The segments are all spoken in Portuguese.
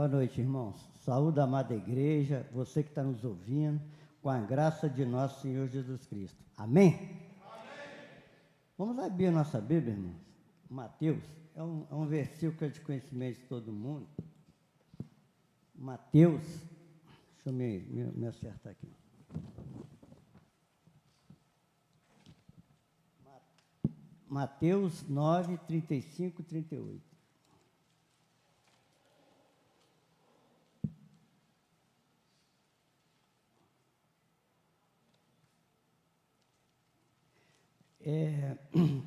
Boa noite, irmãos. Saúde a amada igreja, você que está nos ouvindo, com a graça de nosso Senhor Jesus Cristo. Amém? Amém. Vamos abrir a nossa Bíblia, irmãos. Mateus, é um versículo que é de conhecimento de todo mundo. Mateus, deixa eu me acertar aqui. Mateus 9, 35 e 38.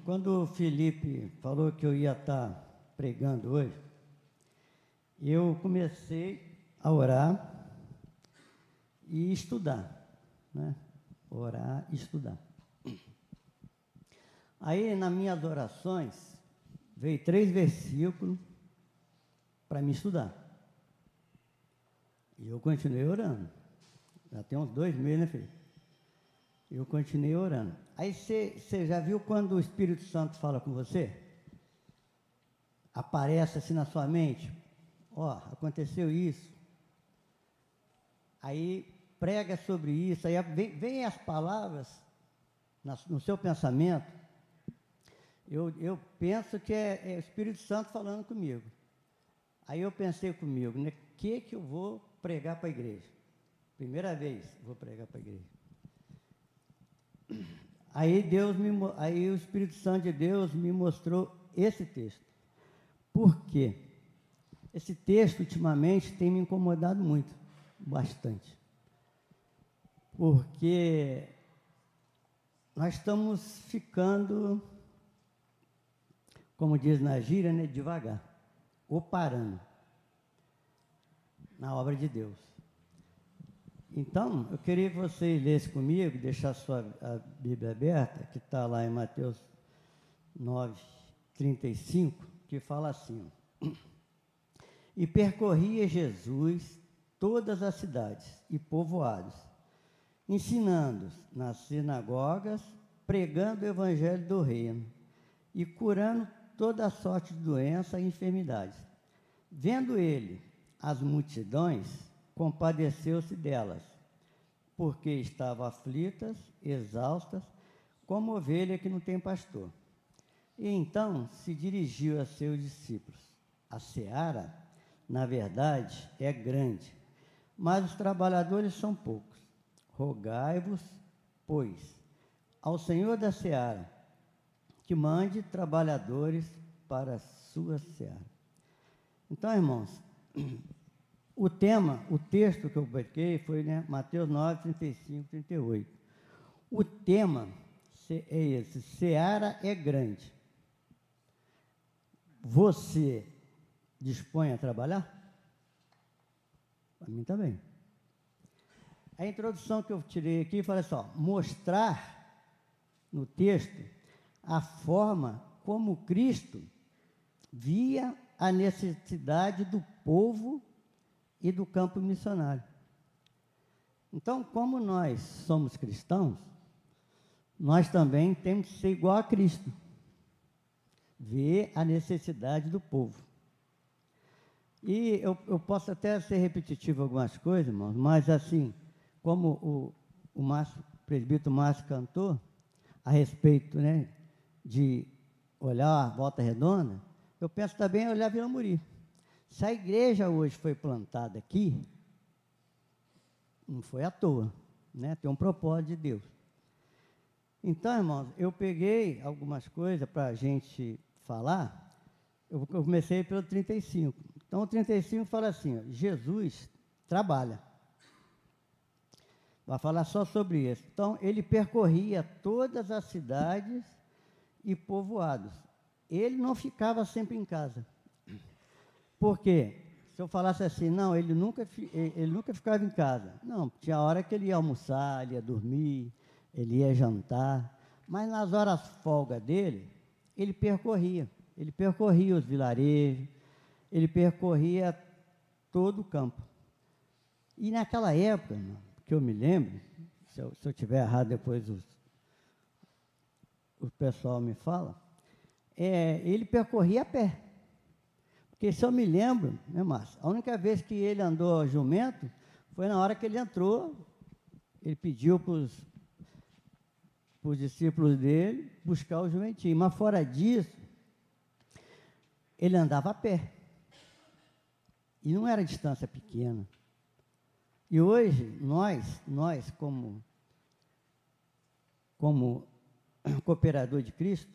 Quando o Felipe falou que eu ia estar pregando hoje, eu comecei a orar e estudar, né? Orar e estudar. Aí, nas minhas orações, veio 3 versículos para me estudar. E eu continuei orando. Já tem uns 2 meses, né, filho? Eu continuei orando. Aí você já viu quando o Espírito Santo fala com você? Aparece assim na sua mente, ó, aconteceu isso. Aí prega sobre isso, aí vem as palavras no seu pensamento. Eu penso que é o Espírito Santo falando comigo. Aí eu pensei comigo, né? O que eu vou pregar para a igreja? Primeira vez vou pregar para a igreja. Aí o Espírito Santo de Deus me mostrou esse texto. Por quê? Esse texto, ultimamente, tem me incomodado muito, bastante. Porque nós estamos ficando, como diz na gíria, né, devagar, ou parando na obra de Deus. Então, eu queria que vocês lessem comigo, deixar a Bíblia aberta, que está lá em Mateus 9, 35, que fala assim: E percorria Jesus todas as cidades e povoados, ensinando nas sinagogas, pregando o evangelho do reino e curando toda sorte de doença e enfermidades. Vendo ele as multidões, compadeceu-se delas, porque estavam aflitas, exaustas, como ovelha que não tem pastor. E então se dirigiu a seus discípulos: a seara, na verdade, é grande, mas os trabalhadores são poucos. Rogai-vos, pois, ao Senhor da seara, que mande trabalhadores para a sua seara. Então, irmãos, o texto que eu peguei foi, né, Mateus 9, 35, 38. O tema é esse: seara é grande. Você dispõe a trabalhar? Para mim também. A introdução que eu tirei aqui fala assim, ó, mostrar no texto a forma como Cristo via a necessidade do povo e do campo missionário. Então, como nós somos cristãos, nós também temos que ser igual a Cristo, ver a necessidade do povo. E eu posso até ser repetitivo algumas coisas, irmãos, mas assim, como o presbítero Márcio cantou a respeito, né, de olhar a Volta Redonda, eu penso também em olhar Vila Muri. Se a igreja hoje foi plantada aqui, não foi à toa, né? Tem um propósito de Deus. Então, irmãos, eu peguei algumas coisas para a gente falar. Eu comecei pelo 35. Então, o 35 fala assim, ó, Jesus trabalha. Vai falar só sobre isso. Então, ele percorria todas as cidades e povoados. Ele não ficava sempre em casa. Por quê? Se eu falasse assim, não, ele nunca ficava em casa. Não, tinha hora que ele ia almoçar, ele ia dormir, ele ia jantar. Mas nas horas folga dele, ele percorria. Ele percorria os vilarejos, ele percorria todo o campo. E naquela época, que eu me lembro, se eu tiver errado depois o pessoal me fala, ele percorria a pé. Porque Porque se eu me lembro, né, Márcio, a única vez que ele andou jumento foi na hora que ele entrou, ele pediu para os discípulos dele buscar o jumentinho. Mas fora disso, ele andava a pé. E não era distância pequena. E hoje, nós como cooperador de Cristo,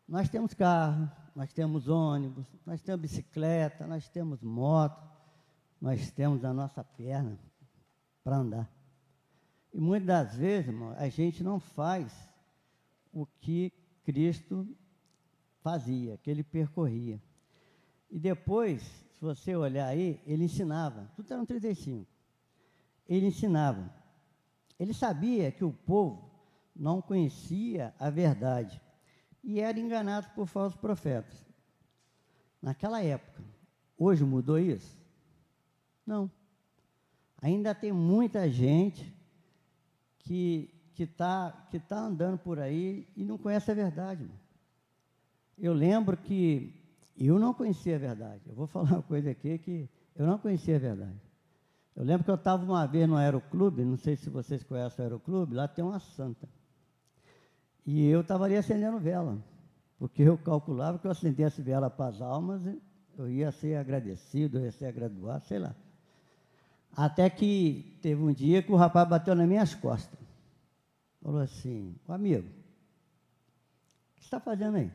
nós temos carro, nós temos ônibus, nós temos bicicleta, nós temos moto, nós temos a nossa perna para andar. E muitas das vezes, irmão, a gente não faz o que Cristo fazia, que ele percorria. E depois, se você olhar aí, ele ensinava, tudo está no 35. Ele ensinava. Ele sabia que o povo não conhecia a verdade e era enganado por falsos profetas. Naquela época. Hoje mudou isso? Não. Ainda tem muita gente que tá andando por aí e não conhece a verdade, irmão. Eu lembro que eu não conhecia a verdade. Eu vou falar uma coisa aqui que eu não conhecia a verdade. Eu lembro que eu estava uma vez no Aeroclube, não sei se vocês conhecem o Aeroclube, lá tem uma santa. E eu estava ali acendendo vela, porque eu calculava que eu acendesse vela para as almas, eu ia ser agradecido, eu ia ser graduado, sei lá. Até que teve um dia que o rapaz bateu nas minhas costas. Falou assim, amigo, o que você está fazendo aí?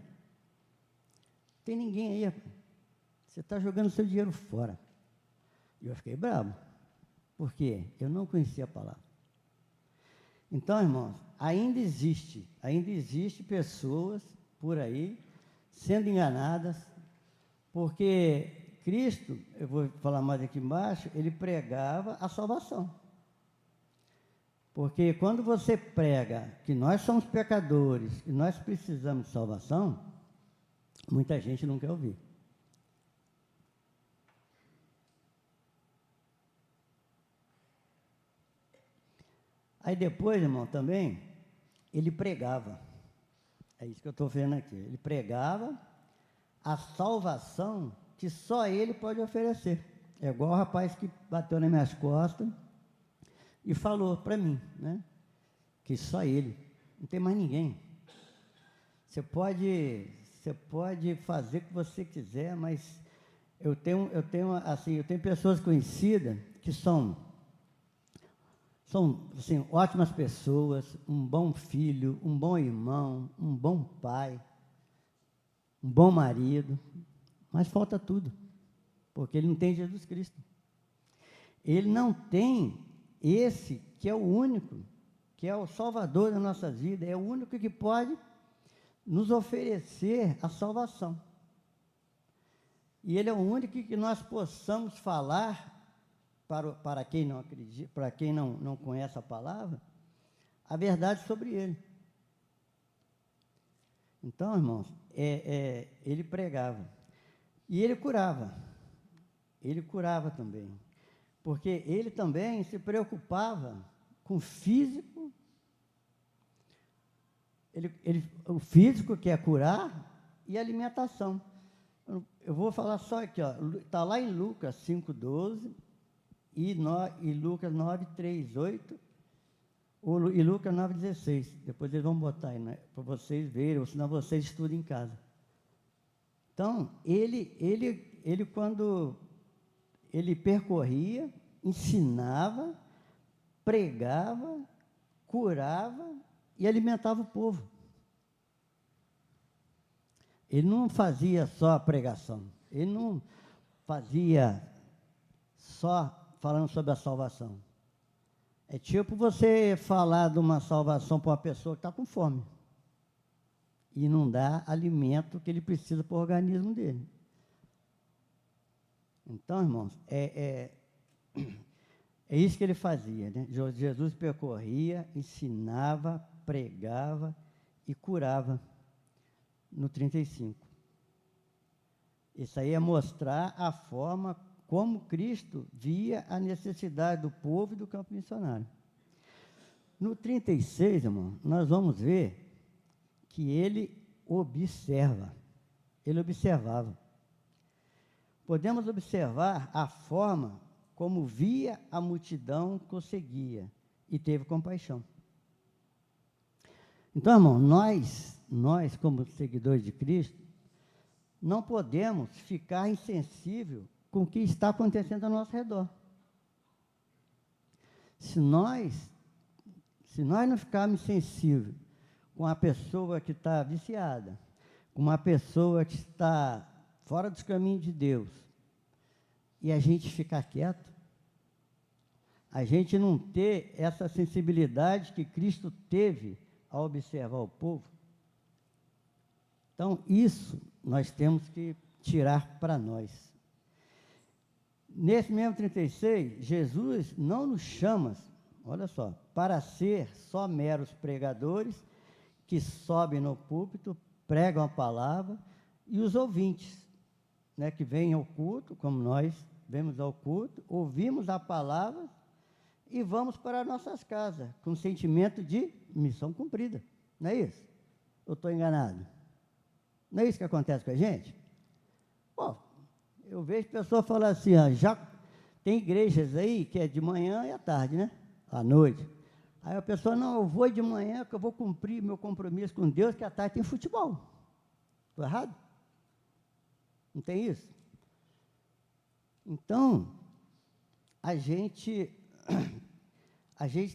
Tem ninguém aí, rapaz. Você está jogando seu dinheiro fora. E eu fiquei bravo. Por quê? Eu não conhecia a palavra. Então, irmãos, ainda existe pessoas por aí sendo enganadas, porque Cristo, eu vou falar mais aqui embaixo, ele pregava a salvação. Porque quando você prega que nós somos pecadores e nós precisamos de salvação, muita gente não quer ouvir. Aí depois, irmão, também, ele pregava. É isso que eu estou vendo aqui. Ele pregava a salvação que só ele pode oferecer. É igual o rapaz que bateu nas minhas costas e falou para mim, né? Que só ele, não tem mais ninguém. Você pode fazer o que você quiser, mas eu tenho pessoas conhecidas que são assim, ótimas pessoas, um bom filho, um bom irmão, um bom pai, um bom marido, mas falta tudo, porque ele não tem Jesus Cristo. Ele não tem esse que é o único, que é o Salvador da nossa vida, é o único que pode nos oferecer a salvação. E ele é o único que nós possamos falar para quem não acredita, para quem não conhece a palavra, a verdade sobre ele. Então, irmãos, ele pregava. E ele curava. Ele curava também. Porque ele também se preocupava com o físico. O físico, que é curar, e a alimentação. Eu vou falar só aqui, está lá em Lucas 5,12 e Lucas 9,3,8 e Lucas 9,16. Depois eles vão botar aí, né, para vocês verem, ou senão vocês estudem em casa. Então, ele quando ele percorria, ensinava, pregava, curava e alimentava o povo. Ele não fazia só a pregação, ele não fazia só falando sobre a salvação. É tipo você falar de uma salvação para uma pessoa que está com fome e não dá alimento que ele precisa para o organismo dele. Então, irmãos, é isso que ele fazia, né? Jesus percorria, ensinava, pregava e curava no 35. Isso aí é mostrar a forma como Cristo via a necessidade do povo e do campo missionário. No 36, irmão, nós vamos ver que ele observava. Ele observava. podemos observar a forma como via a multidão que o seguia e teve compaixão. Então, irmão, nós como seguidores de Cristo, não podemos ficar insensível com o que está acontecendo ao nosso redor. Se nós não ficarmos sensíveis com a pessoa que está viciada, com uma pessoa que está fora dos caminhos de Deus, e a gente ficar quieto, a gente não ter essa sensibilidade que Cristo teve ao observar o povo, então isso nós temos que tirar para nós. Nesse mesmo 36, Jesus não nos chama, olha só, para ser só meros pregadores que sobem no púlpito, pregam a palavra, e os ouvintes, né, que vêm ao culto, como nós vemos ao culto, ouvimos a palavra e vamos para nossas casas, com sentimento de missão cumprida. Não é isso? Eu estou enganado? Não é isso que acontece com a gente? Bom, eu vejo pessoas falar assim, ó, já tem igrejas aí que é de manhã e à tarde, né? À noite. Aí a pessoa, não, eu vou de manhã que eu vou cumprir meu compromisso com Deus, que à tarde tem futebol. Estou errado? Não tem isso? Então, a gente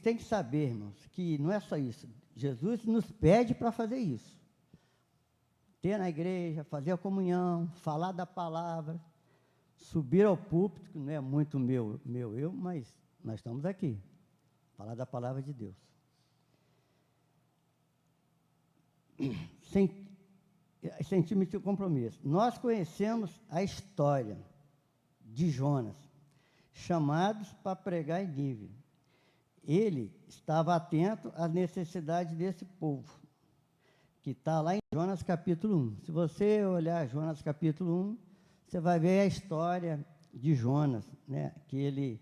tem que saber, irmãos, que não é só isso. Jesus nos pede para fazer isso. Ter na igreja, fazer a comunhão, falar da palavra, subir ao púlpito, que não é muito meu eu, mas nós estamos aqui. Falar da palavra de Deus. Sentimos o compromisso. Nós conhecemos a história de Jonas, chamados para pregar em Nínive. Ele estava atento às necessidades desse povo, que está lá em Jonas capítulo 1. Se você olhar Jonas capítulo 1, você vai ver a história de Jonas, né? que ele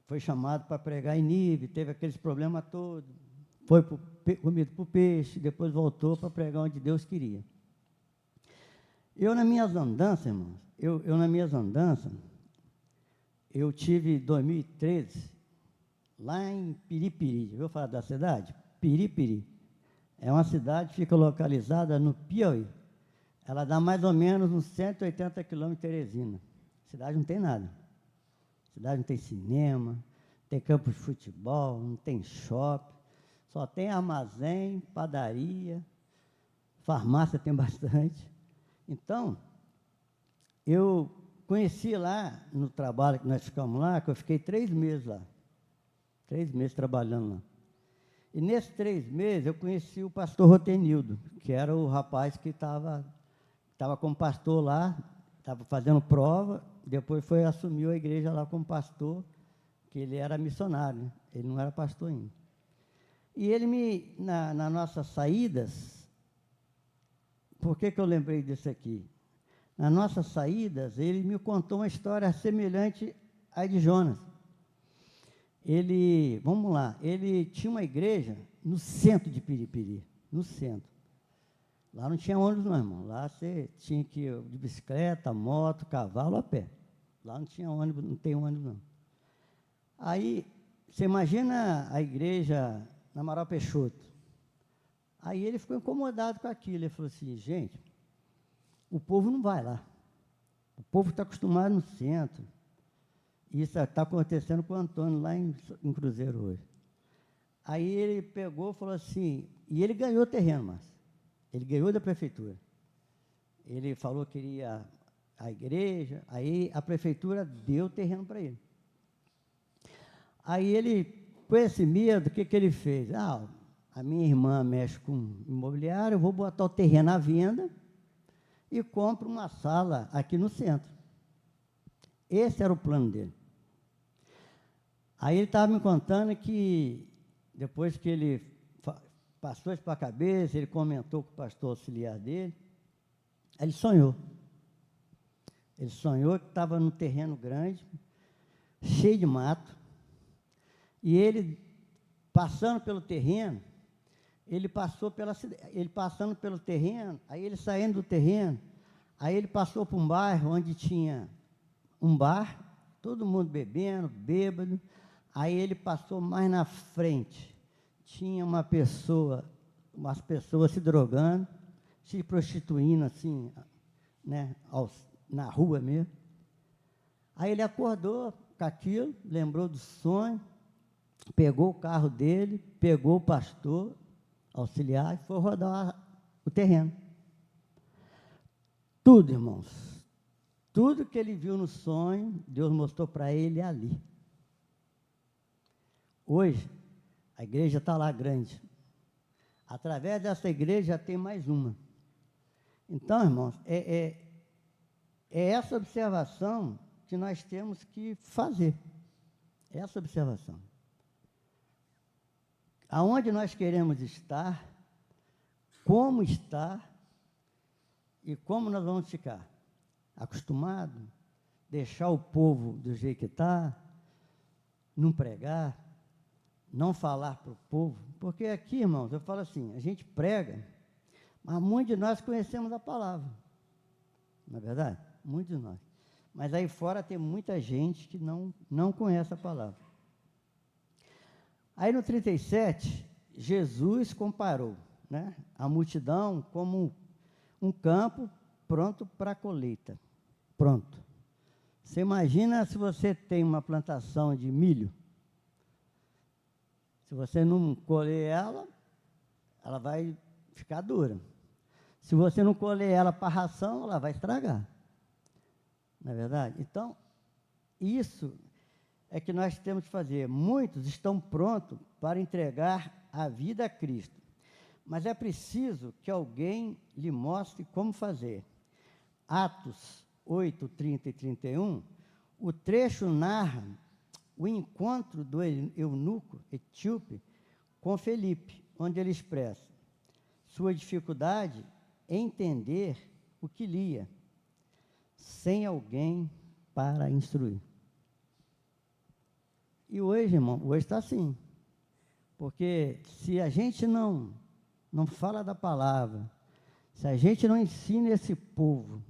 foi chamado para pregar em Nínive, teve aqueles problemas todos, foi comido por peixe, depois voltou para pregar onde Deus queria. Eu, nas minhas andanças, irmãos, eu tive, em 2013, lá em Piripiri. Já ouviu falar da cidade? Piripiri. É uma cidade que fica localizada no Piauí. Ela dá mais ou menos uns 180 quilômetros de Teresina. A cidade não tem nada. A cidade não tem cinema, não tem campo de futebol, não tem shopping, só tem armazém, padaria, farmácia tem bastante. Então, eu conheci lá, no trabalho que nós ficamos lá, que eu fiquei 3 meses lá. 3 meses trabalhando lá. E nesses 3 meses eu conheci o pastor Rotenildo, que era o rapaz que estava como pastor lá, estava fazendo prova, depois assumiu a igreja lá como pastor, que ele era missionário, né? Ele não era pastor ainda. E ele nas nossas saídas, por que eu lembrei disso aqui? Nas nossas saídas, ele me contou uma história semelhante à de Jonas. Vamos lá, ele tinha uma igreja no centro de Piripiri, no centro. Lá não tinha ônibus não, irmão. Lá você tinha que ir de bicicleta, moto, cavalo, a pé. Lá não tinha ônibus, não tem ônibus não. Aí, você imagina a igreja na Amaral Peixoto. Aí ele ficou incomodado com aquilo. Ele falou assim, gente, o povo não vai lá. O povo está acostumado no centro. Isso está acontecendo com o Antônio lá em Cruzeiro hoje. Aí ele pegou e falou assim, e ele ganhou o terreno, Márcio. Ele ganhou da prefeitura. Ele falou que queria a igreja, aí a prefeitura deu o terreno para ele. Aí ele, com esse medo, o que ele fez? A minha irmã mexe com imobiliário, eu vou botar o terreno à venda e compro uma sala aqui no centro. Esse era o plano dele. Aí ele estava me contando que, depois que ele passou isso para a cabeça, ele comentou com o pastor auxiliar dele, aí ele sonhou. Ele sonhou que estava num terreno grande, cheio de mato, e ele, passando pelo terreno, ele passando pelo terreno, aí ele saindo do terreno, Aí ele passou por um bairro onde tinha um bar, todo mundo bebendo, bêbado. Aí ele passou mais na frente, tinha umas pessoas se drogando, se prostituindo assim, né, na rua mesmo. Aí ele acordou com aquilo, lembrou do sonho, pegou o carro dele, pegou o pastor auxiliar e foi rodar o terreno. Tudo, irmãos, tudo que ele viu no sonho, Deus mostrou para ele ali. Hoje, a igreja está lá grande. Através dessa igreja já tem mais uma. Então, irmãos, é essa observação que nós temos que fazer. Essa observação. Aonde nós queremos estar, como estar e como nós vamos ficar. Acostumado, deixar o povo do jeito que está, não pregar, não falar para o povo. Porque aqui, irmãos, eu falo assim, a gente prega, mas muitos de nós conhecemos a palavra. Não é verdade? Muitos de nós. Mas aí fora tem muita gente que não conhece a palavra. Aí no 37, Jesus comparou, né, a multidão como um campo pronto para a colheita. Pronto. Você imagina se você tem uma plantação de milho. Se você não colher ela, ela vai ficar dura. Se você não colher ela para ração, ela vai estragar. Não é verdade? Então, isso é que nós temos que fazer. Muitos estão prontos para entregar a vida a Cristo, mas é preciso que alguém lhe mostre como fazer. Atos 8, 30 e 31, o trecho narra o encontro do eunuco etíope com Felipe, onde ele expressa sua dificuldade em entender o que lia, sem alguém para instruir. E hoje, irmão, hoje está assim. Porque se a gente não fala da palavra, se a gente não ensina esse povo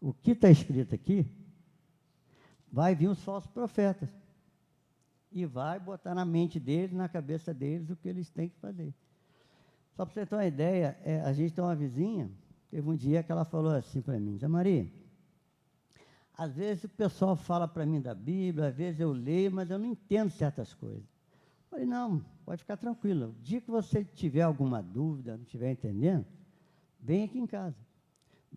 o que está escrito aqui, vai vir os falsos profetas. E vai botar na mente deles, na cabeça deles, o que eles têm que fazer. Só para você ter uma ideia, a gente tem uma vizinha, teve um dia que ela falou assim para mim, Zé Maria, às vezes o pessoal fala para mim da Bíblia, às vezes eu leio, mas eu não entendo certas coisas. Eu falei, não, pode ficar tranquilo. O dia que você tiver alguma dúvida, não estiver entendendo, vem aqui em casa.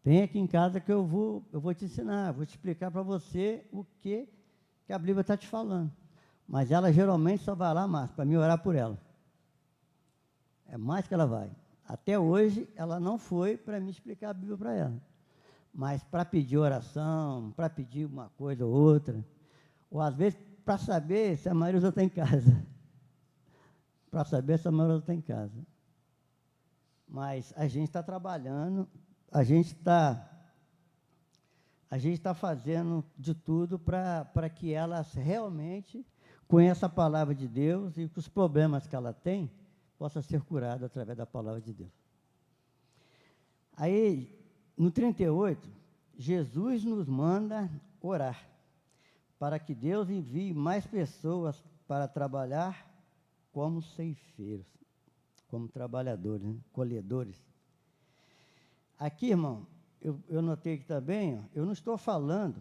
Vem aqui em casa que eu vou te ensinar, vou te explicar para você o que a Bíblia está te falando. Mas ela geralmente só vai lá, Márcio, para me orar por ela. É mais que ela vai. Até hoje, ela não foi para me explicar a Bíblia para ela. Mas para pedir oração, para pedir uma coisa ou outra, ou às vezes para saber se a Marilza está em casa. Para saber se a Marilza está em casa. Mas a gente está trabalhando, a gente está fazendo de tudo para que ela realmente conheça a palavra de Deus e que os problemas que ela tem possam ser curados através da palavra de Deus. Aí, no 38, Jesus nos manda orar para que Deus envie mais pessoas para trabalhar como ceifeiros, como trabalhadores, né? Colhedores. Aqui, irmão, eu notei que também, ó, eu não estou falando,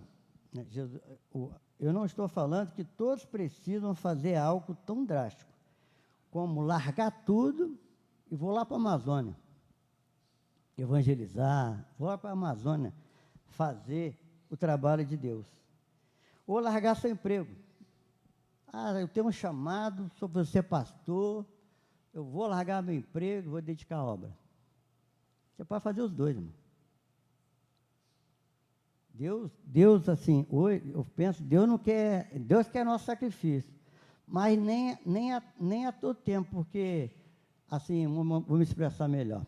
né, eu não estou falando que todos precisam fazer algo tão drástico, como largar tudo e vou lá para a Amazônia, evangelizar, vou lá para a Amazônia fazer o trabalho de Deus. Ou largar seu emprego. Ah, eu tenho um chamado, sou você pastor, eu vou largar meu emprego, vou dedicar à obra. Você pode fazer os dois, irmão. Deus, assim, hoje, eu penso, Deus quer nosso sacrifício, mas nem a todo tempo, porque, assim, vou me expressar melhor.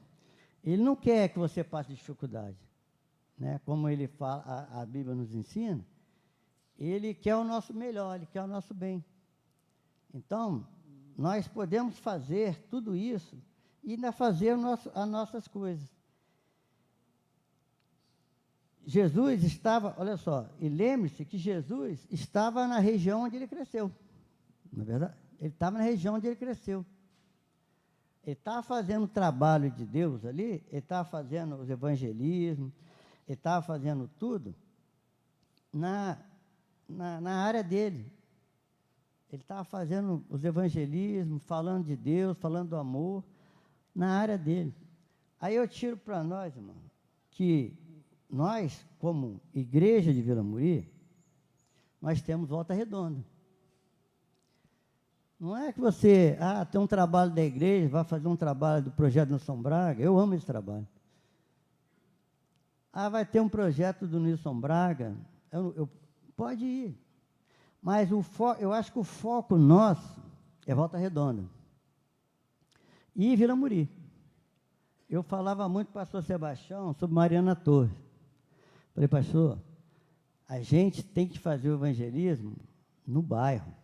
Ele não quer que você passe dificuldade, né? Como ele fala, a Bíblia nos ensina, ele quer o nosso melhor, ele quer o nosso bem. Então, nós podemos fazer tudo isso e ainda fazer as nossas coisas. Jesus estava, olha só, e lembre-se que Jesus estava na região onde ele cresceu. Não é verdade? Ele estava na região onde ele cresceu. Ele estava fazendo o trabalho de Deus ali, ele estava fazendo os evangelismos, ele estava fazendo tudo na área dele. Ele estava fazendo os evangelismos, falando de Deus, falando do amor, na área dele. Aí eu tiro para nós, irmão, que nós, como igreja de Vila Muri, nós temos Volta Redonda. Não é que você, tem um trabalho da igreja, vai fazer um trabalho do projeto Nilson Braga, eu amo esse trabalho. Vai ter um projeto do Nilson Braga, pode ir. Mas eu acho que o foco nosso é Volta Redonda. E Vila Muri. Eu falava muito para o pastor Sebastião sobre Mariana Torres. Falei, pastor, a gente tem que fazer o evangelismo no bairro.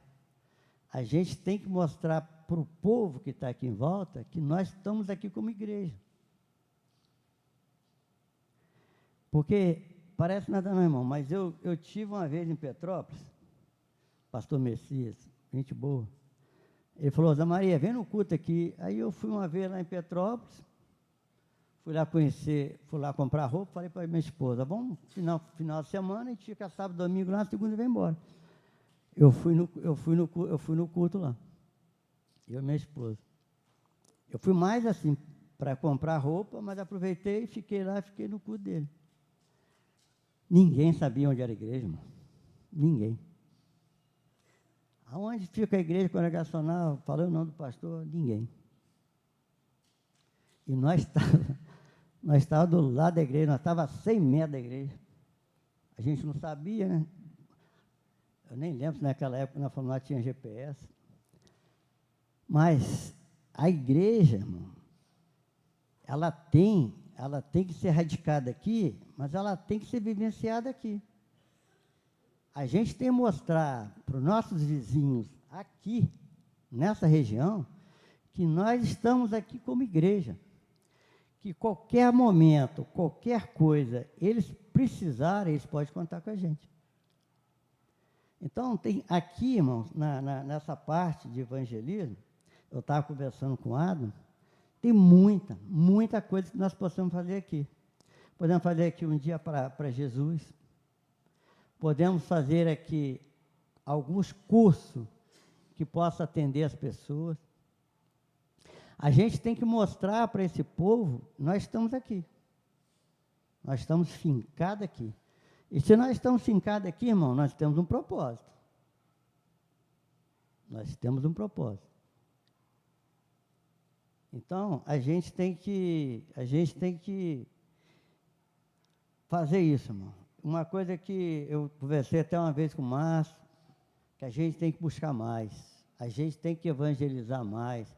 A gente tem que mostrar para o povo que está aqui em volta que nós estamos aqui como igreja. Porque, parece nada não, irmão, mas eu tive uma vez em Petrópolis, pastor Messias, gente boa, ele falou, Zé Maria, vem no culto aqui. Aí eu fui uma vez lá em Petrópolis, fui lá conhecer, fui lá comprar roupa, falei para minha esposa, vamos final de semana, a gente fica sábado, domingo lá, segunda e vem embora. Eu fui no culto lá, eu e minha esposa. Eu fui mais assim, para comprar roupa, mas aproveitei e fiquei lá, fiquei no culto dele. Ninguém sabia onde era a igreja, irmão. Ninguém. Aonde fica a igreja congregacional? Falando o nome do pastor? Ninguém. E nós estávamos do lado da igreja, nós estávamos a 100 metros da igreja. A gente não sabia, né? Eu nem lembro se naquela época na Fórmula tinha GPS. Mas a igreja, irmão, ela tem que ser radicada aqui, mas ela tem que ser vivenciada aqui. A gente tem que mostrar para os nossos vizinhos aqui, nessa região, que nós estamos aqui como igreja. Que qualquer momento, qualquer coisa, eles precisarem, eles podem contar com a gente. Então, tem aqui, irmãos, nessa parte de evangelismo, eu estava conversando com o Adam, tem muita coisa que nós possamos fazer aqui. Podemos fazer aqui um dia para Jesus. Podemos fazer aqui alguns cursos que possam atender as pessoas. A gente tem que mostrar para esse povo, nós estamos aqui. Nós estamos fincados aqui. E se nós estamos fincados aqui, irmão, nós temos um propósito. Nós temos um propósito. Então, a gente tem que fazer isso, irmão. Uma coisa que eu conversei até uma vez com o Márcio, que a gente tem que buscar mais, a gente tem que evangelizar mais,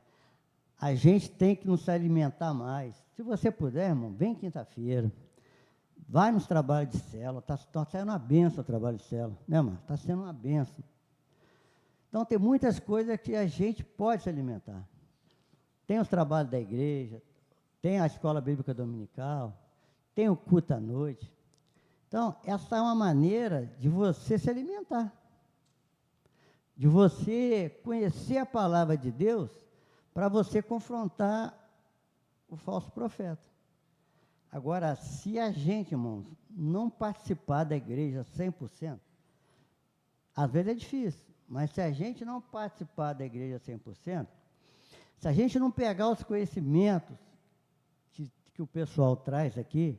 a gente tem que nos alimentar mais. Se você puder, irmão, vem quinta-feira, vai nos trabalhos de célula, está sendo uma benção o trabalho de célula, né, mano? Está sendo uma benção. Então, tem muitas coisas que a gente pode se alimentar. Tem os trabalhos da igreja, tem a escola bíblica dominical, tem o culto à noite. Então, essa é uma maneira de você se alimentar, de você conhecer a palavra de Deus, para você confrontar o falso profeta. Agora, se a gente, irmãos, não participar da igreja 100%, às vezes é difícil, mas se a gente não participar da igreja 100%, se a gente não pegar os conhecimentos que o pessoal traz aqui,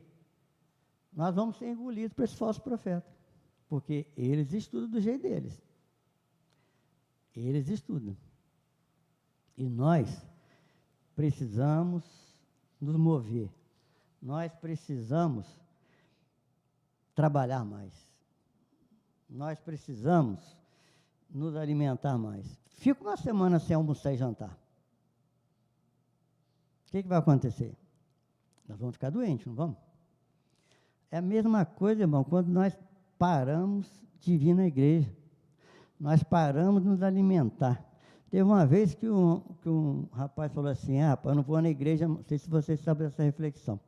nós vamos ser engolidos por esse falso profeta, porque eles estudam do jeito deles. Eles estudam. E nós precisamos nos mover. Nós precisamos trabalhar mais. Nós precisamos nos alimentar mais. Fico uma semana sem almoçar e jantar. O que vai acontecer? Nós vamos ficar doentes, não vamos? É a mesma coisa, irmão, quando nós paramos de vir na igreja. Nós paramos de nos alimentar. Teve uma vez que um rapaz falou assim, rapaz, eu não vou na igreja, não sei se vocês sabem dessa reflexão.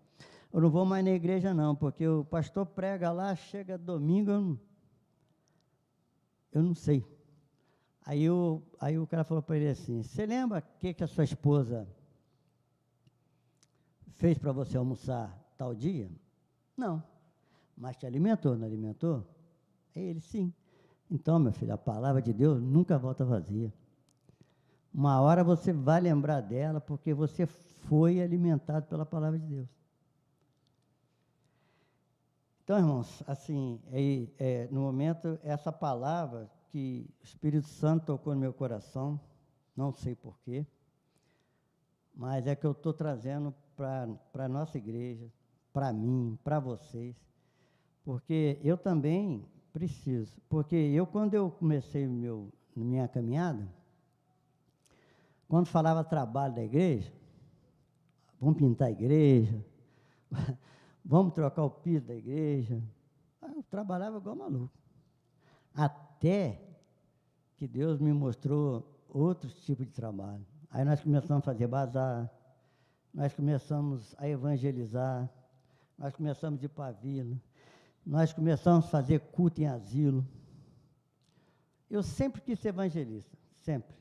eu não vou mais na igreja não, porque o pastor prega lá, chega domingo, eu não sei. Aí o cara falou para ele assim, você lembra o que a sua esposa fez para você almoçar tal dia? Não. Mas te alimentou, não alimentou? Ele, sim. Então, meu filho, a palavra de Deus nunca volta vazia. Uma hora você vai lembrar dela, porque você foi alimentado pela palavra de Deus. Então, irmãos, assim, no momento, essa palavra que o Espírito Santo tocou no meu coração, não sei porquê, mas é que eu estou trazendo para a nossa igreja, para mim, para vocês, porque eu também preciso, porque quando eu comecei minha caminhada, quando falava trabalho da igreja, vamos pintar a igreja, vamos trocar o piso da igreja, eu trabalhava igual maluco, até que Deus me mostrou outros tipos de trabalho. Aí nós começamos a fazer bazar, nós começamos a evangelizar, nós começamos a ir para a vila, nós começamos a fazer culto em asilo. Eu sempre quis ser evangelista, sempre.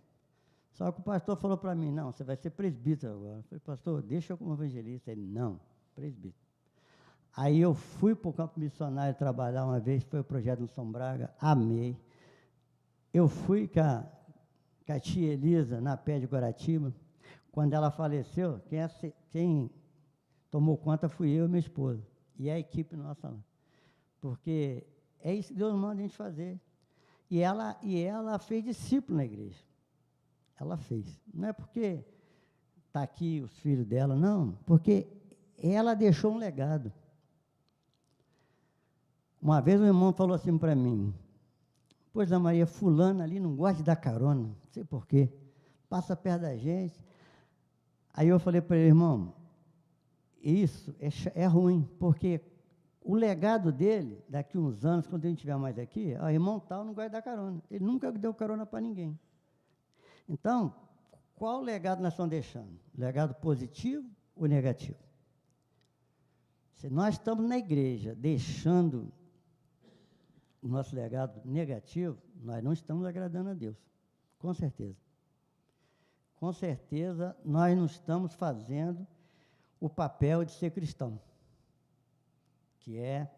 Só que o pastor falou para mim, não, você vai ser presbítero agora. Eu falei, pastor, deixa eu como evangelista. Ele, não, presbítero. Aí eu fui para o campo missionário trabalhar uma vez, foi o projeto no São Braga, amei. Eu fui com a tia Elisa, na pé de Guaratiba. Quando ela faleceu, quem tomou conta fui eu e minha esposa. E a equipe nossa lá. Porque é isso que Deus manda a gente fazer. E ela fez discípulo na igreja. Ela fez. Não é porque está aqui os filhos dela, não. Porque ela deixou um legado. Uma vez um irmão falou assim para mim, pois a Maria, fulana ali não gosta de dar carona, não sei porquê, passa perto da gente. Aí eu falei para ele, irmão, isso é ruim, porque o legado dele, daqui uns anos, quando a gente estiver mais aqui, o irmão tal não gosta de dar carona, ele nunca deu carona para ninguém. Então, qual legado nós estamos deixando? Legado positivo ou negativo? Se nós estamos na igreja deixando o nosso legado negativo, nós não estamos agradando a Deus, com certeza. Com certeza, nós não estamos fazendo o papel de ser cristão, que é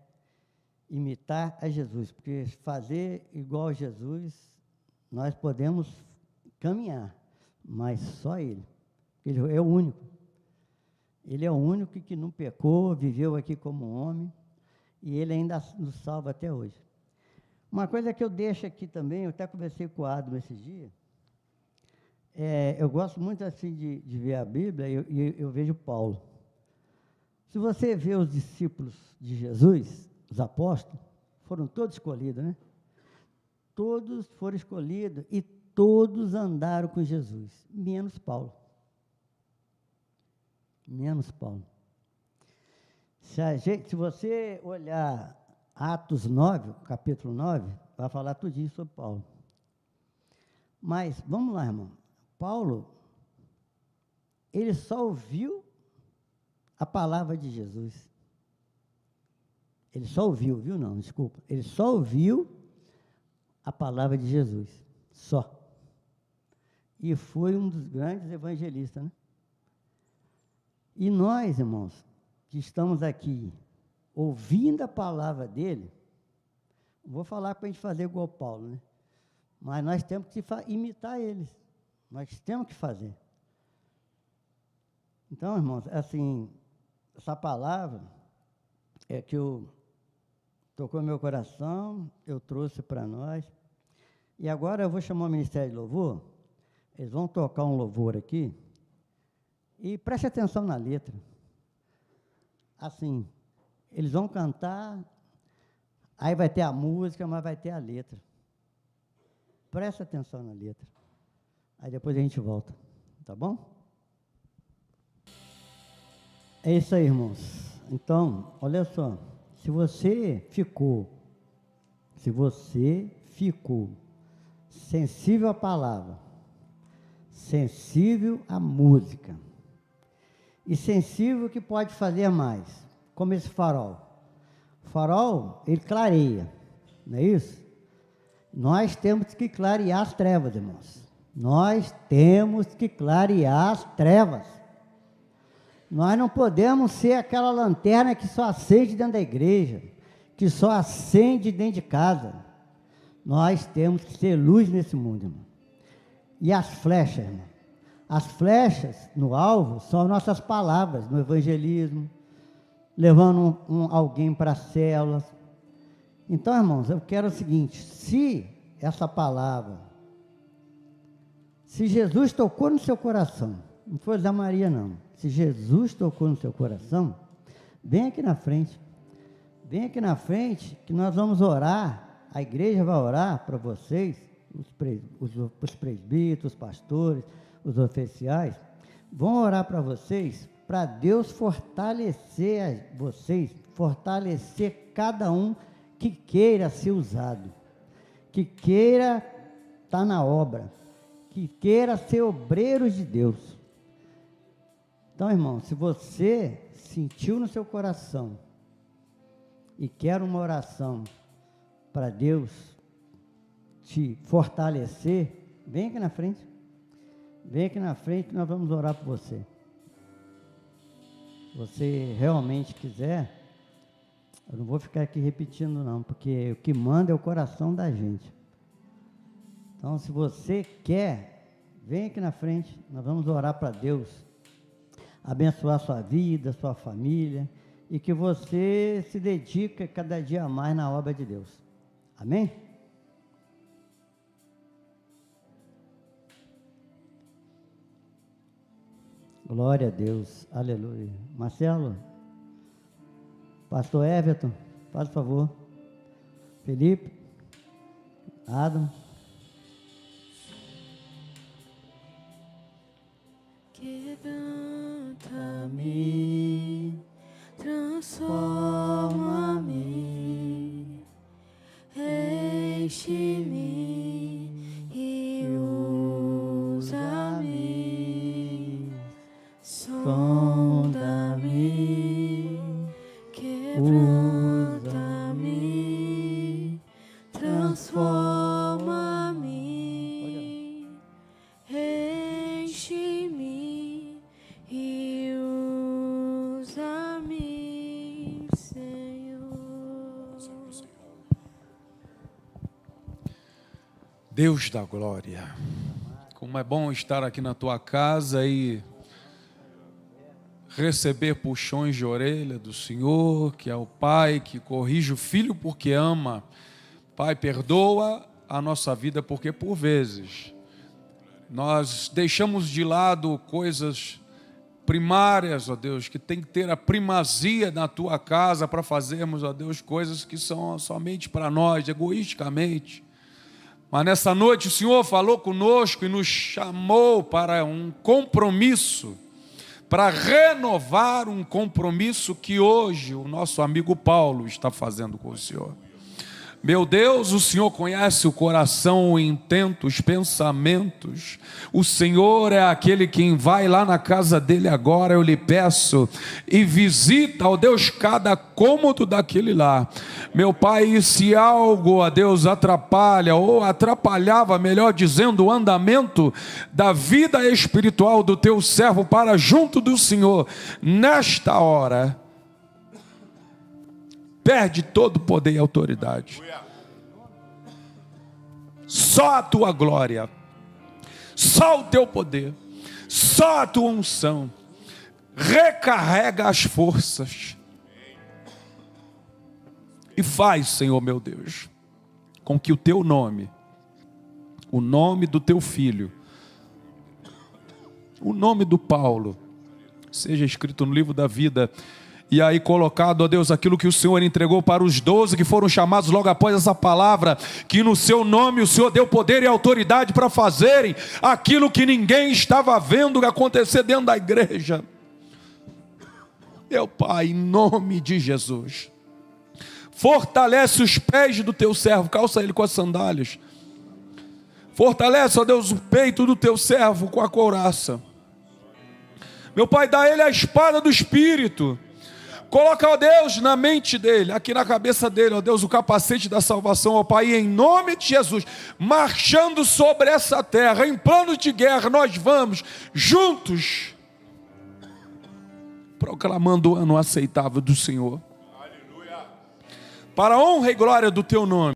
imitar a Jesus, porque fazer igual a Jesus, nós podemos caminhar, mas só Ele, porque Ele é o único. Ele é o único que não pecou, viveu aqui como homem, e Ele ainda nos salva até hoje. Uma coisa que eu deixo aqui também, eu até conversei com o Adamo esses dias, eu gosto muito assim de ver a Bíblia, e eu vejo Paulo. Se você vê os discípulos de Jesus, os apóstolos, foram todos escolhidos, né? Todos foram escolhidos e todos andaram com Jesus, menos Paulo. Menos Paulo. Se você olhar Atos 9, capítulo 9, vai falar tudo isso sobre Paulo. Mas, vamos lá, irmão. Paulo, ele só ouviu a palavra de Jesus. Ele só ouviu, viu? Não, desculpa. Ele só ouviu a palavra de Jesus. Só. E foi um dos grandes evangelistas, né? E nós, irmãos, que estamos aqui, ouvindo a palavra dele, não vou falar para a gente fazer igual Paulo, né? Mas nós temos que imitar eles. Nós temos que fazer. Então, irmãos, assim, essa palavra é que tocou no meu coração, eu trouxe para nós. E agora eu vou chamar o Ministério de Louvor, eles vão tocar um louvor aqui, e preste atenção na letra. Assim, eles vão cantar, aí vai ter a música, mas vai ter a letra. Preste atenção na letra. Aí depois a gente volta, tá bom? É isso aí, irmãos. Então, olha só, se você ficou sensível à palavra, sensível à música, e sensível que pode fazer mais, como esse farol. O farol, ele clareia, não é isso? Nós temos que clarear as trevas, irmãos. Nós temos que clarear as trevas. Nós não podemos ser aquela lanterna que só acende dentro da igreja, que só acende dentro de casa. Nós temos que ser luz nesse mundo, irmão. E as flechas, irmão? As flechas no alvo são nossas palavras no evangelismo, levando alguém para as células. Então, irmãos, eu quero o seguinte: se essa palavra, se Jesus tocou no seu coração, não foi Zé Maria não, se Jesus tocou no seu coração, vem aqui na frente. Vem aqui na frente que nós vamos orar. A igreja vai orar para vocês, os presbíteros, os pastores, os oficiais, vão orar para vocês, para Deus fortalecer vocês, fortalecer cada um que queira ser usado, que queira estar na obra, que queira ser obreiro de Deus. Então, irmão, se você sentiu no seu coração e quer uma oração para Deus te fortalecer, vem aqui na frente. Vem aqui na frente que nós vamos orar por você. Se você realmente quiser, eu não vou ficar aqui repetindo não, porque o que manda é o coração da gente. Então, se você quer, vem aqui na frente, nós vamos orar para Deus abençoar a sua vida, a sua família, e que você se dedique cada dia mais na obra de Deus. Amém? Glória a Deus, aleluia. Marcelo, pastor Everton, faz favor. Felipe, Adam. Quebranta-me, transforma-me, enche-me e usa-me, sonda-me, quebranta-me, transforma-me, enche-me e usa-me, Senhor. Deus da glória, como é bom estar aqui na tua casa e receber puxões de orelha do Senhor, que é o Pai que corrige o Filho porque ama. Pai, perdoa a nossa vida porque por vezes nós deixamos de lado coisas primárias, ó Deus, que tem que ter a primazia na tua casa para fazermos, ó Deus, coisas que são somente para nós, egoisticamente. Mas nessa noite o Senhor falou conosco e nos chamou para um compromisso, para renovar um compromisso que hoje o nosso amigo Paulo está fazendo com o Senhor. Meu Deus, o Senhor conhece o coração, o intento, os pensamentos. O Senhor é aquele quem vai lá na casa dele agora, eu lhe peço, e visita, ó Deus, cada cômodo daquele lá. Meu Pai, se algo, ó Deus, atrapalha, ou atrapalhava, melhor dizendo, o andamento da vida espiritual do teu servo para junto do Senhor, nesta hora, perde todo o poder e autoridade. Só a tua glória, só o teu poder, só a tua unção recarrega as forças e faz, Senhor meu Deus, com que o teu nome, o nome do teu filho, o nome do Paulo seja escrito no livro da vida. E aí colocado, ó Deus, aquilo que o Senhor entregou para os 12 que foram chamados logo após essa palavra, que no seu nome o Senhor deu poder e autoridade para fazerem aquilo que ninguém estava vendo acontecer dentro da igreja. Meu Pai, em nome de Jesus, fortalece os pés do teu servo, calça ele com as sandálias. Fortalece, ó Deus, o peito do teu servo com a couraça. Meu Pai, dá a ele a espada do Espírito, Coloca, ó Deus, na mente dele, aqui na cabeça dele, ó Deus, o capacete da salvação, ó Pai, em nome de Jesus, marchando sobre essa terra, em plano de guerra, nós vamos juntos, proclamando o ano aceitável do Senhor. Aleluia. Para a honra e glória do teu nome.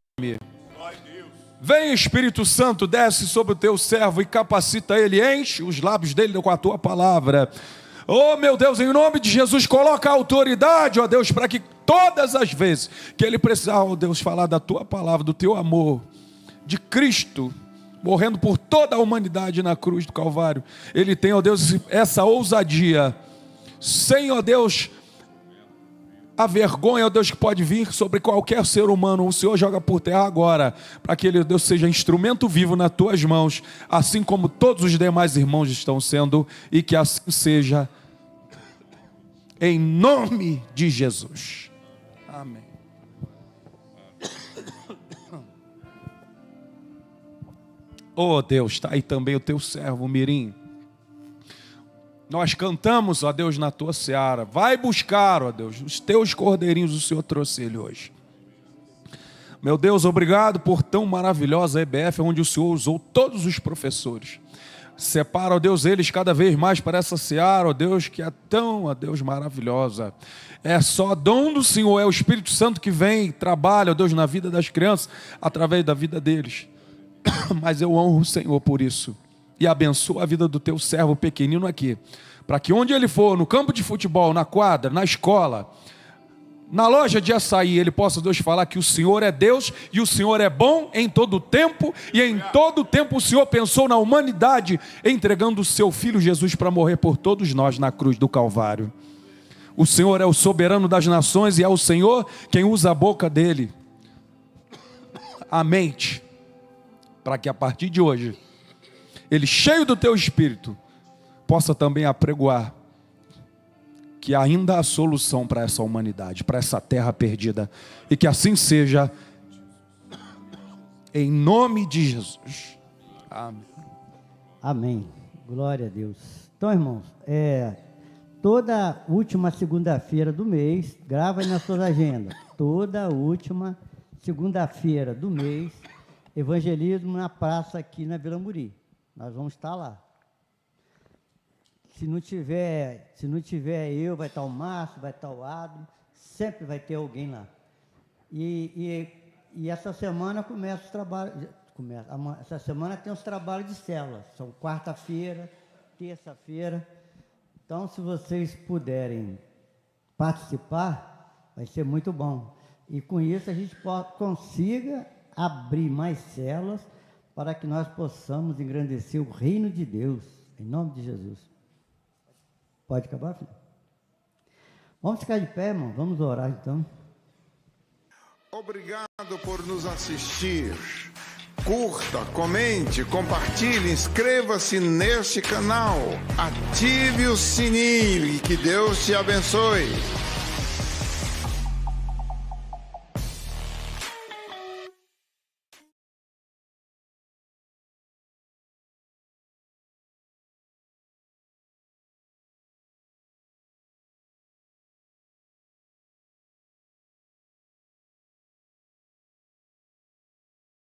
Vem, Espírito Santo, desce sobre o teu servo e capacita ele, enche os lábios dele com a tua palavra. Oh, meu Deus, em nome de Jesus, coloca a autoridade, ó Deus, para que todas as vezes que ele precisar, ó Deus, falar da tua palavra, do teu amor, de Cristo, morrendo por toda a humanidade na cruz do Calvário, ele tem, ó Deus, essa ousadia, sem, ó Deus, a vergonha, ó Deus, que pode vir sobre qualquer ser humano. O Senhor joga por terra agora, para que ele, ó Deus, seja instrumento vivo nas tuas mãos, assim como todos os demais irmãos estão sendo, e que assim seja, em nome de Jesus. Amém. Oh Deus, está aí também o teu servo Mirim. Nós cantamos, ó Deus, na tua seara. Vai buscar, ó Deus, os teus cordeirinhos, o Senhor trouxe ele hoje. Meu Deus, obrigado por tão maravilhosa EBF, onde o Senhor usou todos os professores. Separa, ó Deus, eles cada vez mais para essa seara, ó Deus, que é tão, ó Deus, maravilhosa. É só dom do Senhor, é o Espírito Santo que vem e trabalha, ó Deus, na vida das crianças, através da vida deles. Mas eu honro o Senhor por isso. E abençoa a vida do teu servo pequenino aqui, para que onde ele for, no campo de futebol, na quadra, na escola, na loja de açaí, ele possa, Deus, falar que o Senhor é Deus e o Senhor é bom em todo o tempo, e em todo o tempo o Senhor pensou na humanidade, entregando o seu Filho Jesus para morrer por todos nós na cruz do Calvário. O Senhor é o soberano das nações e é o Senhor quem usa a boca dele, a mente, para que a partir de hoje, ele, cheio do teu Espírito, possa também apregoar que ainda há solução para essa humanidade, para essa terra perdida, e que assim seja, em nome de Jesus. Amém. Amém. Glória a Deus. Então, irmãos, toda última segunda-feira do mês, grava aí nas suas agendas, toda última segunda-feira do mês, evangelismo na praça aqui na Vila Muri. Nós vamos estar lá. Se não tiver eu, vai estar o Márcio, vai estar o Adro, sempre vai ter alguém lá. E essa semana começa os trabalhos, essa semana tem os trabalhos de célula, são quarta-feira, terça-feira. Então, se vocês puderem participar, vai ser muito bom. E com isso a gente consiga abrir mais células para que nós possamos engrandecer o reino de Deus, em nome de Jesus. Pode acabar, filho? Vamos ficar de pé, irmão. Vamos orar, então. Obrigado por nos assistir. Curta, comente, compartilhe, inscreva-se neste canal. Ative o sininho e que Deus te abençoe.